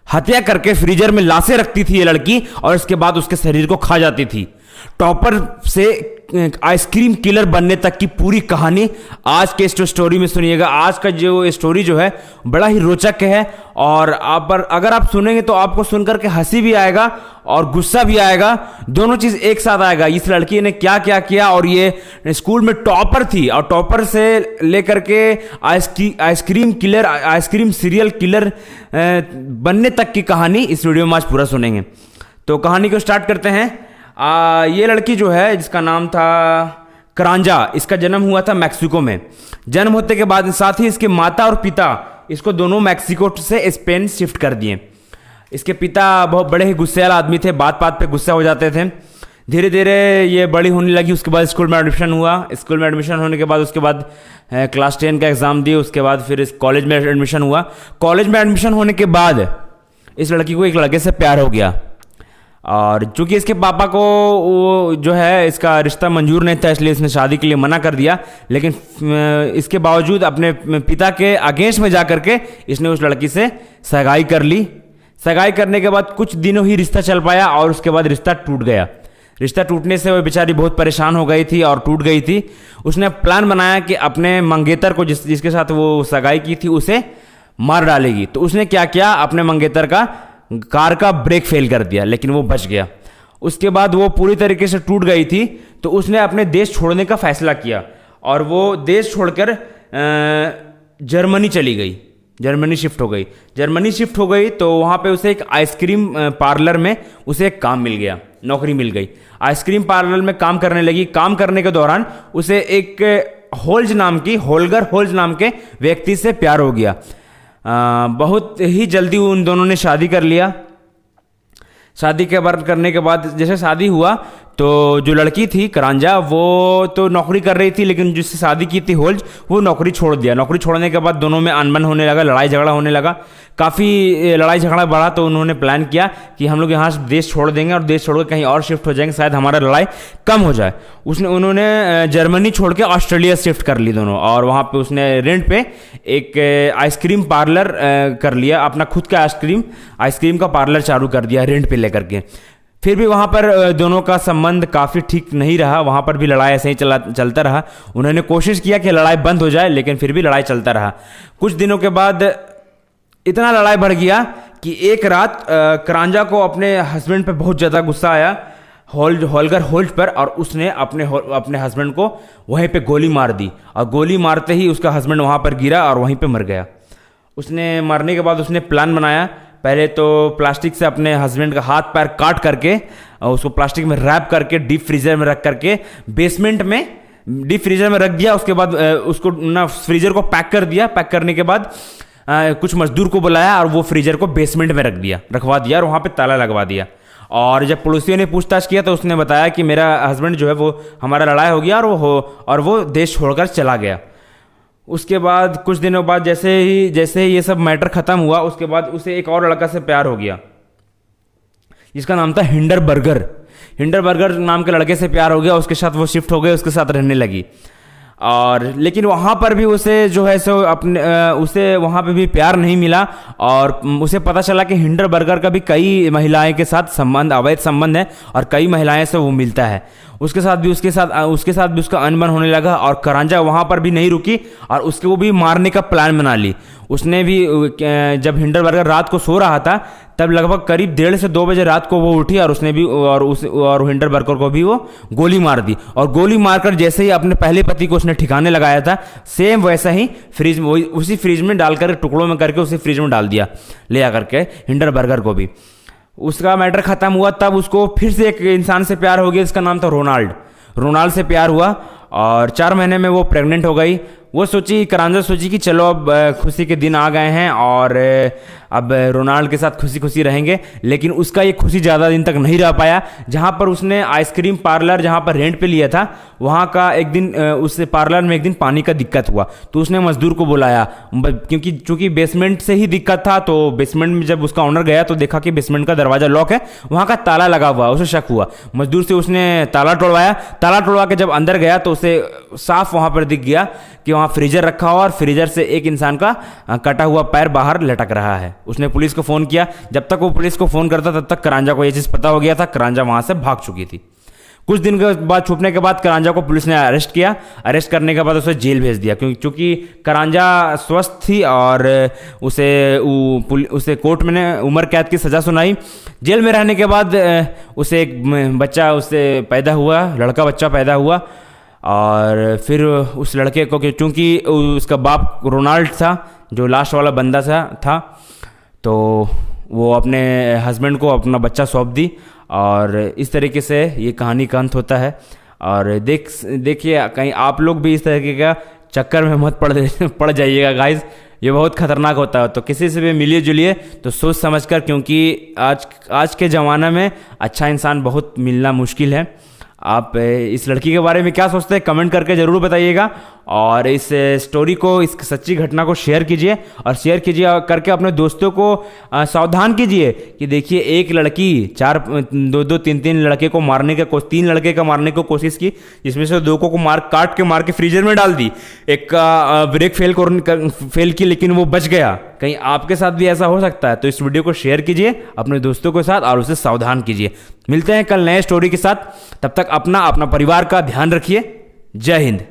हत्या करके फ्रीजर में लाशें रखती थी ये लड़की और इसके बाद उसके शरीर को खा जाती थी। टॉपर से आइसक्रीम किलर बनने तक की पूरी कहानी आज के इस स्टोरी में सुनिएगा। आज का जो स्टोरी जो है बड़ा ही रोचक है और अगर आप सुनेंगे तो आपको सुनकर के हंसी भी आएगा और गुस्सा भी आएगा, दोनों चीज एक साथ आएगा। इस लड़की ने क्या क्या किया और ये स्कूल में टॉपर थी और टॉपर से लेकर के ice cream killer, ice cream serial killer बनने तक की कहानी इस वीडियो में आज पूरा सुनेंगे। तो कहानी को स्टार्ट करते हैं। ये लड़की जो है जिसका नाम था करांजा, इसका जन्म हुआ था मैक्सिको में। जन्म होते के बाद साथ ही इसके माता और पिता इसको दोनों मैक्सिको से स्पेन शिफ्ट कर दिए। इसके पिता बहुत बड़े ही गुस्से वाला आदमी थे, बात बात पे गुस्सा हो जाते थे। धीरे धीरे ये बड़ी होने लगी, उसके बाद स्कूल में एडमिशन हुआ। स्कूल में एडमिशन होने के बाद उसके बाद क्लास 10 का एग्ज़ाम दिए, उसके बाद फिर इस कॉलेज में एडमिशन हुआ। कॉलेज में एडमिशन होने के बाद इस लड़की को एक लड़के से प्यार हो गया और चूंकि इसके पापा को वो जो है इसका रिश्ता मंजूर नहीं था, इसलिए इसने शादी के लिए मना कर दिया। लेकिन इसके बावजूद अपने पिता के अगेंस्ट में जाकर के इसने उस लड़की से सगाई कर ली। सगाई करने के बाद कुछ दिनों ही रिश्ता चल पाया और उसके बाद रिश्ता टूट गया। रिश्ता टूटने से वो बेचारी बहुत परेशान हो गई थी और टूट गई थी। उसने प्लान बनाया कि अपने मंगेतर को जिसके साथ वो सगाई की थी उसे मार डालेगी। तो उसने क्या किया, अपने मंगेतर का कार का ब्रेक फेल कर दिया, लेकिन वो बच गया। उसके बाद वो पूरी तरीके से टूट गई थी तो उसने अपने देश छोड़ने का फैसला किया और वो देश छोड़कर जर्मनी चली गई, जर्मनी शिफ्ट हो गई। जर्मनी शिफ्ट हो गई तो वहाँ पे उसे एक आइसक्रीम पार्लर में उसे एक काम मिल गया, नौकरी मिल गई। आइसक्रीम पार्लर में काम करने लगी। काम करने के दौरान उसे एक होल्गर होल्ज नाम के व्यक्ति से प्यार हो गया। बहुत ही जल्दी उन दोनों ने शादी कर लिया। शादी करने के बाद जैसे शादी हुआ तो जो लड़की थी करांजा वो तो नौकरी कर रही थी, लेकिन जिससे शादी की थी होल्ज वो नौकरी छोड़ दिया। नौकरी छोड़ने के बाद दोनों में अनबन होने लगा, लड़ाई झगड़ा होने लगा। काफ़ी लड़ाई झगड़ा बढ़ा तो उन्होंने प्लान किया कि हम लोग यहाँ से देश छोड़ देंगे और देश छोड़ के कहीं और शिफ्ट हो जाएंगे, शायद हमारा लड़ाई कम हो जाए। उन्होंने जर्मनी छोड़ के ऑस्ट्रेलिया शिफ्ट कर ली दोनों और वहाँ पे उसने रेंट पे एक आइसक्रीम पार्लर कर लिया, अपना खुद का आइसक्रीम का पार्लर चालू कर दिया रेंट पे लेकर के। फिर भी वहाँ पर दोनों का संबंध काफ़ी ठीक नहीं रहा, वहाँ पर भी लड़ाई ऐसे ही चलता रहा। उन्होंने कोशिश किया कि लड़ाई बंद हो जाए, लेकिन फिर भी लड़ाई चलता रहा। कुछ दिनों के बाद इतना लड़ाई बढ़ गया कि एक रात करांजा को अपने हस्बैंड पे बहुत ज़्यादा गुस्सा आया, होल्गर होल्ज पर, और उसने अपने हस्बैंड को वहीं पे गोली मार दी। और गोली मारते ही उसका हस्बैंड वहाँ पर गिरा और वहीं पे मर गया। उसने मरने के बाद उसने प्लान बनाया, पहले तो प्लास्टिक से अपने हस्बैंड का हाथ पैर काट करके उसको प्लास्टिक में रैप करके डीप फ्रीजर में रख करके बेसमेंट में डीप फ्रीजर में रख दिया। उसके बाद उसको ना फ्रीजर को पैक कर दिया। पैक करने के बाद कुछ मजदूर को बुलाया और वो फ्रीजर को बेसमेंट में रखवा दिया और वहाँ पे ताला लगवा दिया। और जब पड़ोसियों ने पूछताछ किया तो उसने बताया कि मेरा हस्बैंड जो है वो हमारा लड़ाई हो गया और वो देश छोड़कर चला गया। उसके बाद कुछ दिनों बाद जैसे ही ये सब मैटर खत्म हुआ, उसके बाद उसे एक और लड़का से प्यार हो गया जिसका नाम था हिंडरबर्गर नाम के लड़के से प्यार हो गया। उसके साथ वो शिफ्ट हो गए, उसके साथ रहने लगी। और लेकिन वहाँ पर भी उसे जो है सो उसे वहाँ पे भी प्यार नहीं मिला और उसे पता चला कि हिंडरबर्गर का भी कई महिलाएं के साथ अवैध संबंध है और कई महिलाएं से वो मिलता है। उसके साथ भी उसका अनबन होने लगा और करांजा वहाँ पर भी नहीं रुकी और उसको भी मारने का प्लान बना ली। उसने भी जब हिंडरबर्गर रात को सो रहा था तब लगभग करीब 1:30 से 2 बजे रात को वो उठी और उसने भी और हिंडरबर्गर को भी वो गोली मार दी। और गोली मारकर जैसे ही अपने पहले पति को उसने ठिकाने लगाया था, सेम वैसा ही उसी फ्रिज में डालकर टुकड़ों में करके उसी फ्रिज में डाल दिया ले आकर के हिंडरबर्गर को भी। उसका मैटर खत्म हुआ। तब उसको फिर से एक इंसान से प्यार हो गया जिसका नाम था रोनाल्ड से प्यार हुआ और 4 महीने में वो प्रेग्नेंट हो गई। करांजा सोची कि चलो अब खुशी के दिन आ गए हैं और अब रोनाल्ड के साथ खुशी खुशी रहेंगे। लेकिन उसका ये खुशी ज़्यादा दिन तक नहीं रह पाया। जहाँ पर उसने आइसक्रीम पार्लर जहाँ पर रेंट पे लिया था, वहाँ का एक दिन उस पार्लर में एक दिन पानी का दिक्कत हुआ तो उसने मजदूर को बुलाया। चूँकि बेसमेंट से ही दिक्कत था तो बेसमेंट में जब उसका ओनर गया तो देखा कि बेसमेंट का दरवाज़ा लॉक है, वहाँ का ताला लगा हुआ। उसे शक हुआ, मजदूर से उसने ताला तोड़वाया। ताला तोड़वा के जब अंदर गया तो उसे साफ वहाँ पर दिख गया कि वहाँ फ्रीजर रखा हुआ और फ्रीजर से एक इंसान का कटा हुआ पैर बाहर लटक रहा है। उसने पुलिस को फ़ोन किया। जब तक वो पुलिस को फ़ोन करता तब तक करांजा को ये चीज़ पता हो गया था, करांजा वहाँ से भाग चुकी थी। कुछ दिन के बाद छुपने के बाद करांजा को पुलिस ने अरेस्ट किया। अरेस्ट करने के बाद उसे जेल भेज दिया, क्योंकि करांजा स्वस्थ थी और उसे कोर्ट में उम्र कैद की सज़ा सुनाई। जेल में रहने के बाद उसे एक बच्चा उससे पैदा हुआ, लड़का बच्चा पैदा हुआ। और फिर उस लड़के को, क्योंकि उसका बाप रोनाल्ड था जो लास्ट वाला बंदा था, तो वो अपने हस्बैंड को अपना बच्चा सौंप दी। और इस तरीके से ये कहानी का अंत होता है। और देखिए कहीं आप लोग भी इस तरीके का चक्कर में मत पड़ जाइएगा गाइज, ये बहुत खतरनाक होता है। तो किसी से भी मिलिए जुलिए तो सोच समझकर, क्योंकि आज के ज़माना में अच्छा इंसान बहुत मिलना मुश्किल है। आप इस लड़की के बारे में क्या सोचते हैं कमेंट करके ज़रूर बताइएगा। और इस स्टोरी को, इस सच्ची घटना को शेयर कीजिए और शेयर कीजिए करके अपने दोस्तों को सावधान कीजिए कि देखिए एक लड़की दो तीन लड़के को मारने का 3 लड़के का मारने की कोशिश की, जिसमें से 2 को काट के मार के फ्रीजर में डाल दी। एक का ब्रेक फेल की लेकिन वो बच गया। कहीं आपके साथ भी ऐसा हो सकता है? तो इस वीडियो को शेयर कीजिए अपने दोस्तों के साथ और उसे सावधान कीजिए। मिलते हैं कल नए स्टोरी के साथ, तब तक अपना परिवार का ध्यान रखिए। जय हिंद।